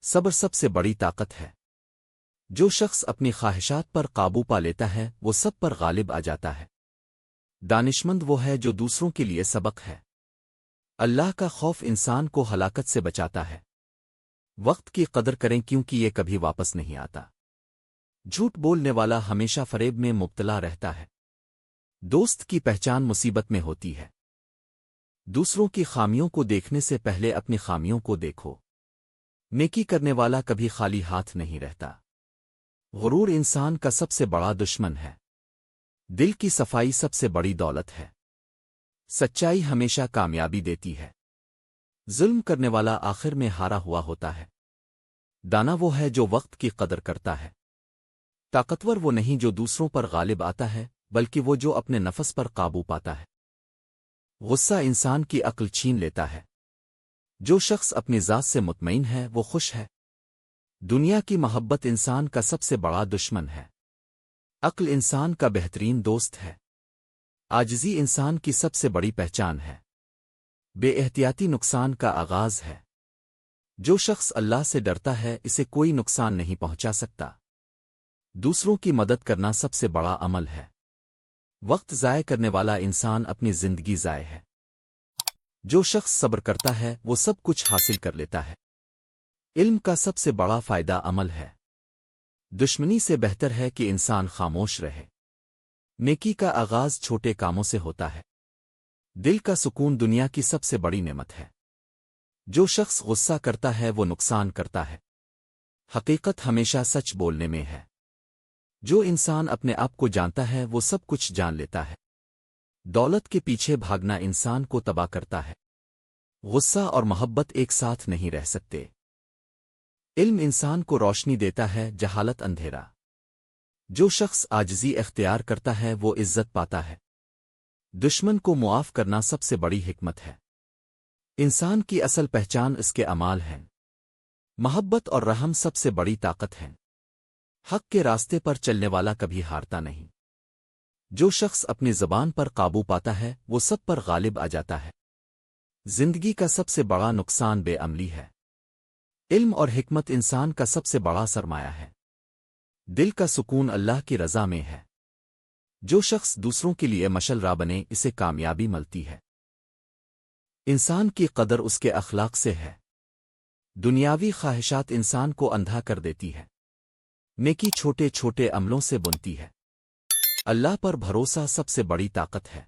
صبر سب سے بڑی طاقت ہے۔ جو شخص اپنی خواہشات پر قابو پا لیتا ہے وہ سب پر غالب آ جاتا ہے۔ دانشمند وہ ہے جو دوسروں کے لیے سبق ہے۔ اللہ کا خوف انسان کو ہلاکت سے بچاتا ہے۔ وقت کی قدر کریں کیونکہ یہ کبھی واپس نہیں آتا۔ جھوٹ بولنے والا ہمیشہ فریب میں مبتلا رہتا ہے۔ دوست کی پہچان مصیبت میں ہوتی ہے۔ دوسروں کی خامیوں کو دیکھنے سے پہلے اپنی خامیوں کو دیکھو۔ نیکی کرنے والا کبھی خالی ہاتھ نہیں رہتا۔ غرور انسان کا سب سے بڑا دشمن ہے۔ دل کی صفائی سب سے بڑی دولت ہے۔ سچائی ہمیشہ کامیابی دیتی ہے۔ ظلم کرنے والا آخر میں ہارا ہوا ہوتا ہے۔ دانا وہ ہے جو وقت کی قدر کرتا ہے۔ طاقتور وہ نہیں جو دوسروں پر غالب آتا ہے بلکہ وہ جو اپنے نفس پر قابو پاتا ہے۔ غصہ انسان کی عقل چھین لیتا ہے۔ جو شخص اپنی ذات سے مطمئن ہے وہ خوش ہے۔ دنیا کی محبت انسان کا سب سے بڑا دشمن ہے۔ عقل انسان کا بہترین دوست ہے۔ عاجزی انسان کی سب سے بڑی پہچان ہے۔ بے احتیاطی نقصان کا آغاز ہے۔ جو شخص اللہ سے ڈرتا ہے اسے کوئی نقصان نہیں پہنچا سکتا۔ دوسروں کی مدد کرنا سب سے بڑا عمل ہے۔ وقت ضائع کرنے والا انسان اپنی زندگی ضائع ہے۔ جو شخص صبر کرتا ہے وہ سب کچھ حاصل کر لیتا ہے۔ علم کا سب سے بڑا فائدہ عمل ہے۔ دشمنی سے بہتر ہے کہ انسان خاموش رہے۔ نیکی کا آغاز چھوٹے کاموں سے ہوتا ہے۔ دل کا سکون دنیا کی سب سے بڑی نعمت ہے۔ جو شخص غصہ کرتا ہے وہ نقصان کرتا ہے۔ حقیقت ہمیشہ سچ بولنے میں ہے۔ جو انسان اپنے آپ کو جانتا ہے وہ سب کچھ جان لیتا ہے۔ دولت کے پیچھے بھاگنا انسان کو تباہ کرتا ہے۔ غصہ اور محبت ایک ساتھ نہیں رہ سکتے۔ علم انسان کو روشنی دیتا ہے، جہالت اندھیرا۔ جو شخص عاجزی اختیار کرتا ہے وہ عزت پاتا ہے۔ دشمن کو معاف کرنا سب سے بڑی حکمت ہے۔ انسان کی اصل پہچان اس کے اعمال ہیں۔ محبت اور رحم سب سے بڑی طاقت ہے۔ حق کے راستے پر چلنے والا کبھی ہارتا نہیں۔ جو شخص اپنی زبان پر قابو پاتا ہے وہ سب پر غالب آ جاتا ہے۔ زندگی کا سب سے بڑا نقصان بے عملی ہے۔ علم اور حکمت انسان کا سب سے بڑا سرمایہ ہے۔ دل کا سکون اللہ کی رضا میں ہے۔ جو شخص دوسروں کے لیے مشل راہ بنے اسے کامیابی ملتی ہے۔ انسان کی قدر اس کے اخلاق سے ہے۔ دنیاوی خواہشات انسان کو اندھا کر دیتی ہے۔ نیکی چھوٹے چھوٹے عملوں سے بنتی ہے۔ اللہ پر بھروسہ سب سے بڑی طاقت ہے۔